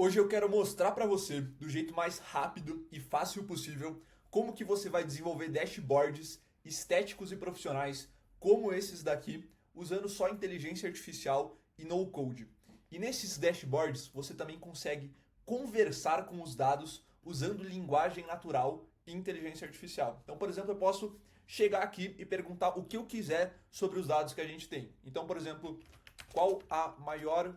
Hoje eu quero mostrar para você, do jeito mais rápido e fácil possível, como que você vai desenvolver dashboards estéticos e profissionais como esses daqui, usando só inteligência artificial e no code. E nesses dashboards você também consegue conversar com os dados usando linguagem natural e inteligência artificial. Então, por exemplo, eu posso chegar aqui e perguntar o que eu quiser sobre os dados que a gente tem. Então, por exemplo, qual a maior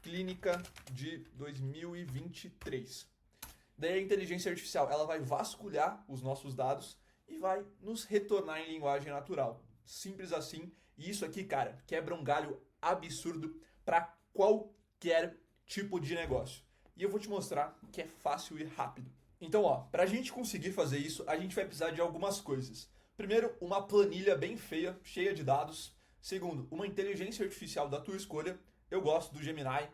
clínica de 2023? Daí a inteligência artificial ela vai vasculhar os nossos dados e vai nos retornar em linguagem natural. Simples assim. E isso aqui, cara, quebra um galho absurdo para qualquer tipo de negócio. E eu vou te mostrar que é fácil e rápido. Então, ó, para a gente conseguir fazer isso, a gente vai precisar de algumas coisas. Primeiro, uma planilha bem feia, cheia de dados. Segundo, uma inteligência artificial da tua escolha. Eu gosto do Gemini,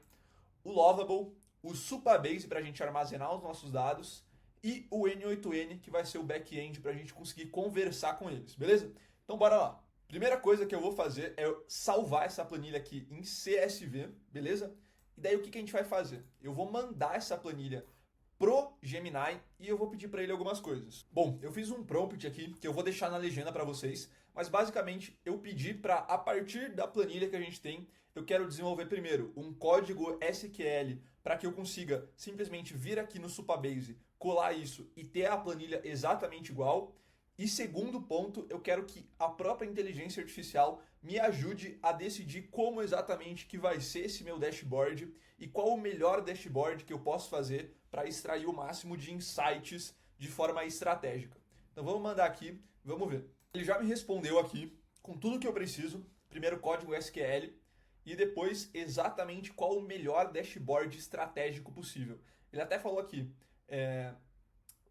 o Lovable, o Supabase para a gente armazenar os nossos dados e o N8N, que vai ser o back-end para a gente conseguir conversar com eles, beleza? Então bora lá. Primeira coisa que eu vou fazer é salvar essa planilha aqui em CSV, beleza? E daí o que a gente vai fazer? Eu vou mandar essa planilha pro Gemini e eu vou pedir para ele algumas coisas. Bom, eu fiz um prompt aqui que eu vou deixar na legenda para vocês, mas basicamente eu pedi para, a partir da planilha que a gente tem, eu quero desenvolver primeiro um código SQL para que eu consiga simplesmente vir aqui no Supabase, colar isso e ter a planilha exatamente igual. E segundo ponto, eu quero que a própria inteligência artificial me ajude a decidir como exatamente que vai ser esse meu dashboard e qual o melhor dashboard que eu posso fazer para extrair o máximo de insights de forma estratégica. Então vamos mandar aqui, vamos ver. Ele já me respondeu aqui com tudo que eu preciso, primeiro código SQL e depois exatamente qual o melhor dashboard estratégico possível. Ele até falou aqui,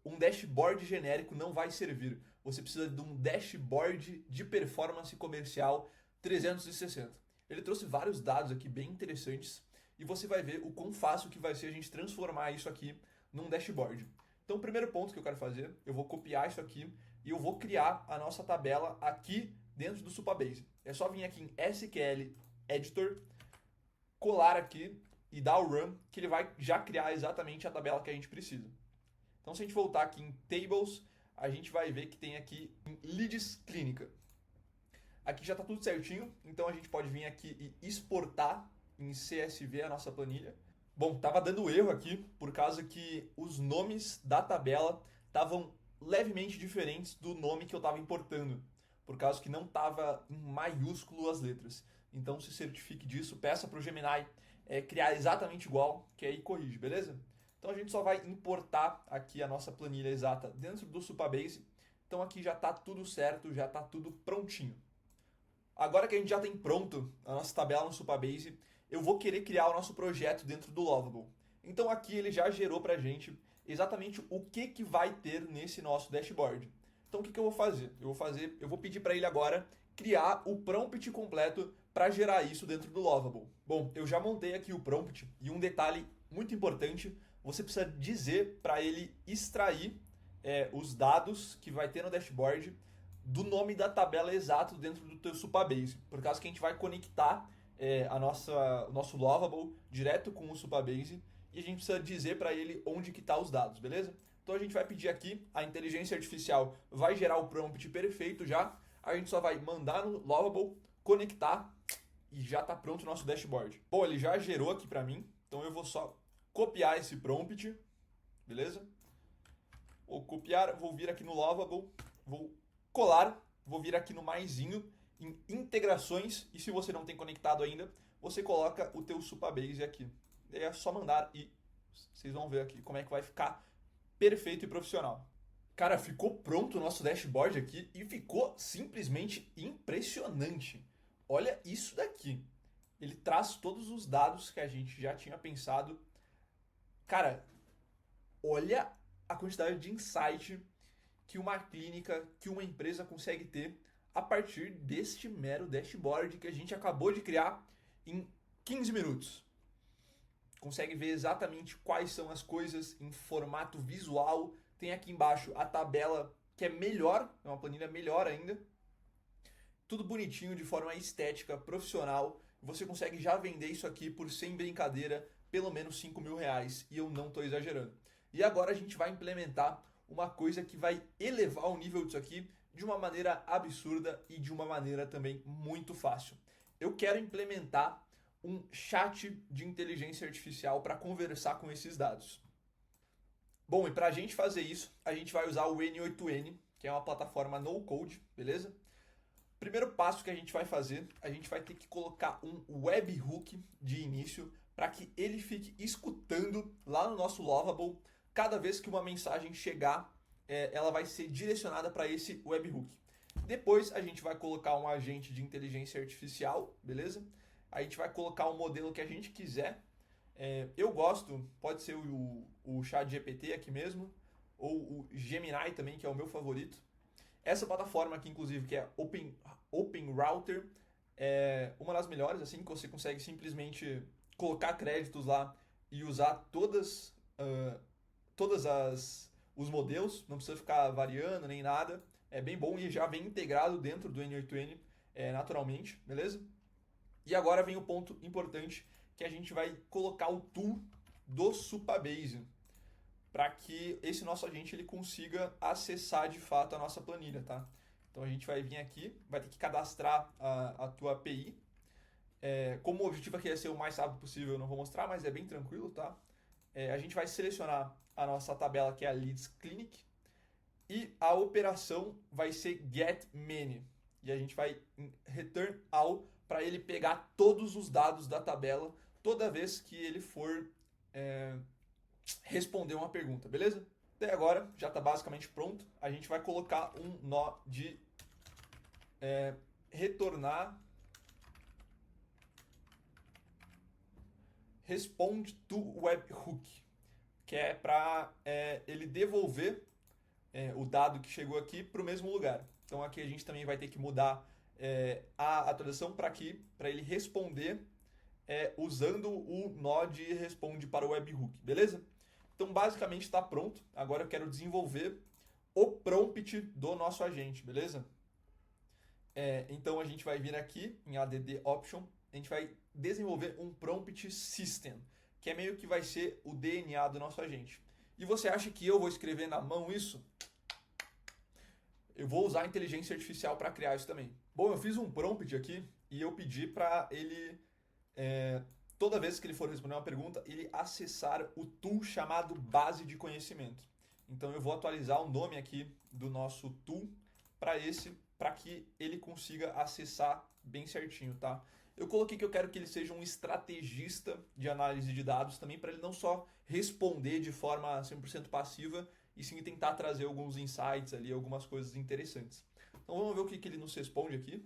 um dashboard genérico não vai servir. Você precisa de um dashboard de performance comercial 360. Ele trouxe vários dados aqui bem interessantes e você vai ver o quão fácil que vai ser a gente transformar isso aqui num dashboard. Então, o primeiro ponto que eu quero fazer, eu vou copiar isso aqui e eu vou criar a nossa tabela aqui dentro do Supabase. É só vir aqui em SQL Editor, colar aqui e dar o Run, que ele vai já criar exatamente a tabela que a gente precisa. Então, se a gente voltar aqui em Tables, a gente vai ver que tem aqui em Leads Clínica. Aqui já está tudo certinho, então a gente pode vir aqui e exportar em CSV a nossa planilha. Bom, estava dando erro aqui por causa que os nomes da tabela estavam levemente diferentes do nome que eu estava importando, por causa que não estava em maiúsculo as letras. Então, se certifique disso, peça para o Gemini criar exatamente igual, que aí corrige, beleza? Então a gente só vai importar aqui a nossa planilha exata dentro do Supabase. Então aqui já está tudo certo, já está tudo prontinho. Agora que a gente já tem pronto a nossa tabela no Supabase, eu vou querer criar o nosso projeto dentro do Lovable. Então aqui ele já gerou para a gente exatamente o que vai ter nesse nosso dashboard. Então o que eu vou fazer? Eu vou pedir para ele agora criar o prompt completo para gerar isso dentro do Lovable. Bom, eu já montei aqui o prompt e um detalhe muito importante, você precisa dizer para ele extrair os dados que vai ter no dashboard do nome da tabela exato dentro do teu Supabase, por causa que a gente vai conectar o nosso Lovable direto com o Supabase e a gente precisa dizer para ele onde que tá os dados, beleza? Então a gente vai pedir aqui, a inteligência artificial vai gerar o prompt perfeito já, a gente só vai mandar no Lovable, conectar e já está pronto o nosso dashboard. Bom, ele já gerou aqui para mim, então eu vou só copiar esse prompt, beleza? Vou copiar, vou vir aqui no Lovable, vou colar, vou vir aqui no maisinho, em integrações, e se você não tem conectado ainda, você coloca o teu Supabase aqui. É só mandar e vocês vão ver aqui como é que vai ficar perfeito e profissional. Cara, ficou pronto o nosso dashboard aqui e ficou simplesmente impressionante. Olha isso daqui. Ele traz todos os dados que a gente já tinha pensado. Cara, olha a quantidade de insight que uma clínica, que uma empresa consegue ter a partir deste mero dashboard que a gente acabou de criar em 15 minutos. Consegue ver exatamente quais são as coisas em formato visual. Tem aqui embaixo a tabela que é melhor, é uma planilha melhor ainda. Tudo bonitinho, de forma estética, profissional. Você consegue já vender isso aqui por, sem brincadeira, pelo menos R$ 5.000 e eu não estou exagerando. E agora a gente vai implementar uma coisa que vai elevar o nível disso aqui de uma maneira absurda e de uma maneira também muito fácil. Eu quero implementar um chat de inteligência artificial para conversar com esses dados. Bom, e para a gente fazer isso, a gente vai usar o N8N, que é uma plataforma no code, beleza? Primeiro passo que a gente vai fazer, a gente vai ter que colocar um webhook de início para que ele fique escutando lá no nosso Lovable. Cada vez que uma mensagem chegar, ela vai ser direcionada para esse webhook. Depois a gente vai colocar um agente de inteligência artificial, beleza? A gente vai colocar um modelo que a gente quiser. Eu gosto, pode ser o ChatGPT aqui mesmo, ou o Gemini também, que é o meu favorito. Essa plataforma aqui, inclusive, que é Open Router, é uma das melhores, assim, que você consegue simplesmente colocar créditos lá e usar todos os modelos, não precisa ficar variando nem nada. É bem bom e já vem integrado dentro do N8N naturalmente, beleza? E agora vem o ponto importante, que a gente vai colocar o tool do Supabase para que esse nosso agente ele consiga acessar de fato a nossa planilha, tá? Então a gente vai vir aqui, vai ter que cadastrar a tua API. Como o objetivo aqui é ser o mais rápido possível, eu não vou mostrar, mas é bem tranquilo, tá? A gente vai selecionar a nossa tabela, que é a Leads Clinic, e a operação vai ser getMany. E a gente vai return all para ele pegar todos os dados da tabela toda vez que ele for responder uma pergunta, beleza? Até agora já está basicamente pronto. A gente vai colocar um nó de retornar respond to webhook, que é para ele devolver o dado que chegou aqui para o mesmo lugar. Então aqui a gente também vai ter que mudar a atualização para ele responder usando o nó de responde para o webhook, beleza? Então basicamente está pronto. Agora eu quero desenvolver o prompt do nosso agente, beleza? Então a gente vai vir aqui em add option, a gente vai desenvolver um prompt system, que é meio que vai ser o DNA do nosso agente. E você acha que eu vou escrever na mão isso? Eu vou usar a inteligência artificial para criar isso também. Bom, eu fiz um prompt aqui e eu pedi para ele, toda vez que ele for responder uma pergunta, ele acessar o tool chamado base de conhecimento. Então eu vou atualizar o nome aqui do nosso tool para que ele consiga acessar bem certinho, tá? Eu coloquei que eu quero que ele seja um estrategista de análise de dados também, para ele não só responder de forma 100% passiva, e sim tentar trazer alguns insights ali, algumas coisas interessantes. Então vamos ver o que ele nos responde aqui.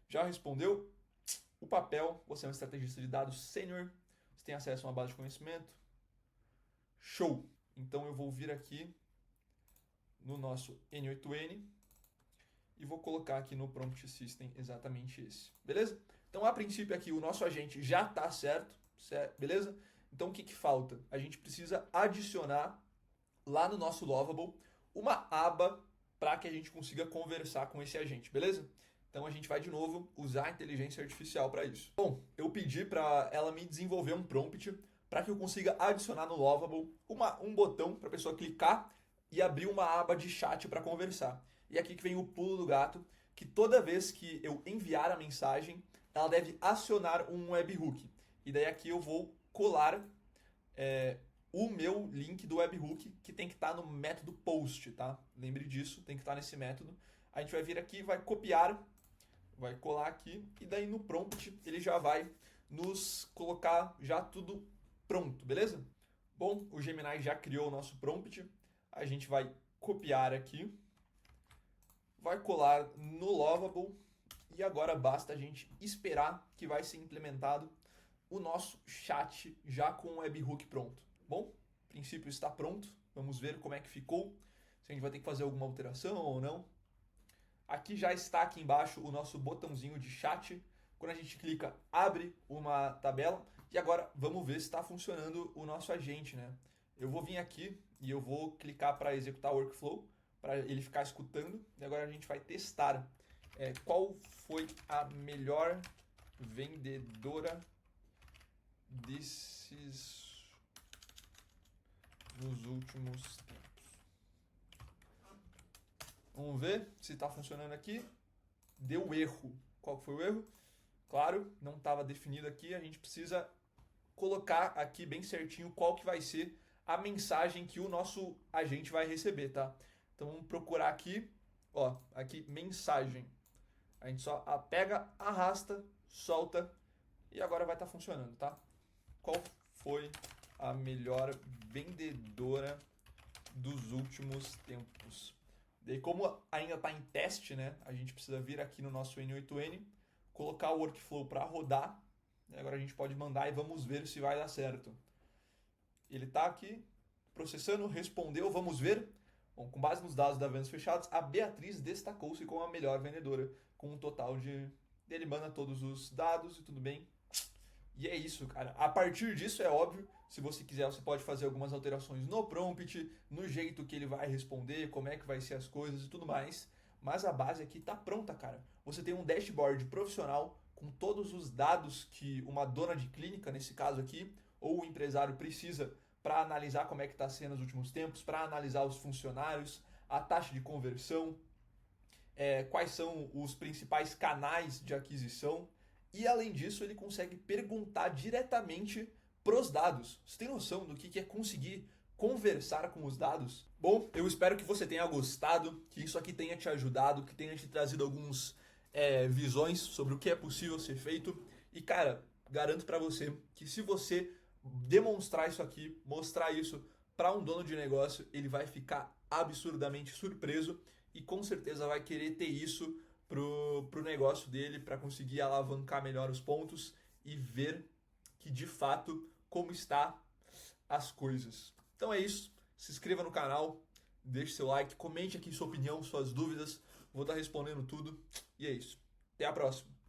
Já respondeu. O papel, você é um estrategista de dados sênior, você tem acesso a uma base de conhecimento. Show! Então eu vou vir aqui no nosso N8N e vou colocar aqui no prompt system exatamente esse. Beleza? Então a princípio aqui o nosso agente já está certo, beleza? Então o que falta? A gente precisa adicionar lá no nosso Lovable uma aba para que a gente consiga conversar com esse agente, beleza? Então a gente vai de novo usar a inteligência artificial para isso. Bom, eu pedi para ela me desenvolver um prompt para que eu consiga adicionar no Lovable um botão para a pessoa clicar e abrir uma aba de chat para conversar. E aqui que vem o pulo do gato, que toda vez que eu enviar a mensagem, ela deve acionar um webhook. E daí aqui eu vou colar o meu link do webhook, que tem que estar no método post, tá? Lembre disso, tem que estar nesse método. A gente vai vir aqui, vai copiar, vai colar aqui, e daí no prompt ele já vai nos colocar já tudo pronto, beleza? Bom, o Gemini já criou o nosso prompt, a gente vai copiar aqui, vai colar no Lovable, e agora basta a gente esperar que vai ser implementado o nosso chat já com o webhook pronto. Bom, a princípio está pronto, vamos ver como é que ficou, se a gente vai ter que fazer alguma alteração ou não. Aqui já está aqui embaixo o nosso botãozinho de chat, quando a gente clica abre uma tabela, e agora vamos ver se está funcionando o nosso agente, né? Eu vou vir aqui e eu vou clicar para executar o workflow, para ele ficar escutando, e agora a gente vai testar qual foi a melhor vendedora desses nos últimos tempos. Vamos ver se está funcionando aqui. Deu erro. Qual foi o erro? Claro, não estava definido aqui. A gente precisa colocar aqui bem certinho qual que vai ser a mensagem que o nosso agente vai receber, tá? Então vamos procurar aqui, ó, aqui mensagem. A gente só pega, arrasta, solta e agora vai estar funcionando, tá? Qual foi a melhor vendedora dos últimos tempos? Daí, como ainda está em teste, né? A gente precisa vir aqui no nosso N8N, colocar o workflow para rodar. Agora a gente pode mandar e vamos ver se vai dar certo. Ele está aqui processando, respondeu, vamos ver. Bom, com base nos dados da vendas fechados, a Beatriz destacou-se como a melhor vendedora, com um total de... Ele manda todos os dados e tudo bem. E é isso, cara. A partir disso, é óbvio, se você quiser, você pode fazer algumas alterações no prompt, no jeito que ele vai responder, como é que vai ser as coisas e tudo mais. Mas a base aqui tá pronta, cara. Você tem um dashboard profissional com todos os dados que uma dona de clínica, nesse caso aqui, ou o empresário precisa para analisar como é que está sendo nos últimos tempos, para analisar os funcionários, a taxa de conversão, quais são os principais canais de aquisição. E além disso, ele consegue perguntar diretamente pros dados. Você tem noção do que é conseguir conversar com os dados? Bom, eu espero que você tenha gostado, que isso aqui tenha te ajudado, que tenha te trazido algumas visões sobre o que é possível ser feito. E cara, garanto para você que se você demonstrar isso aqui, mostrar isso para um dono de negócio, ele vai ficar absurdamente surpreso e com certeza vai querer ter isso pro negócio dele, para conseguir alavancar melhor os pontos e ver que de fato como está as coisas. Então é isso, se inscreva no canal, deixe seu like, comente aqui sua opinião, suas dúvidas, vou estar respondendo tudo e é isso. Até a próxima!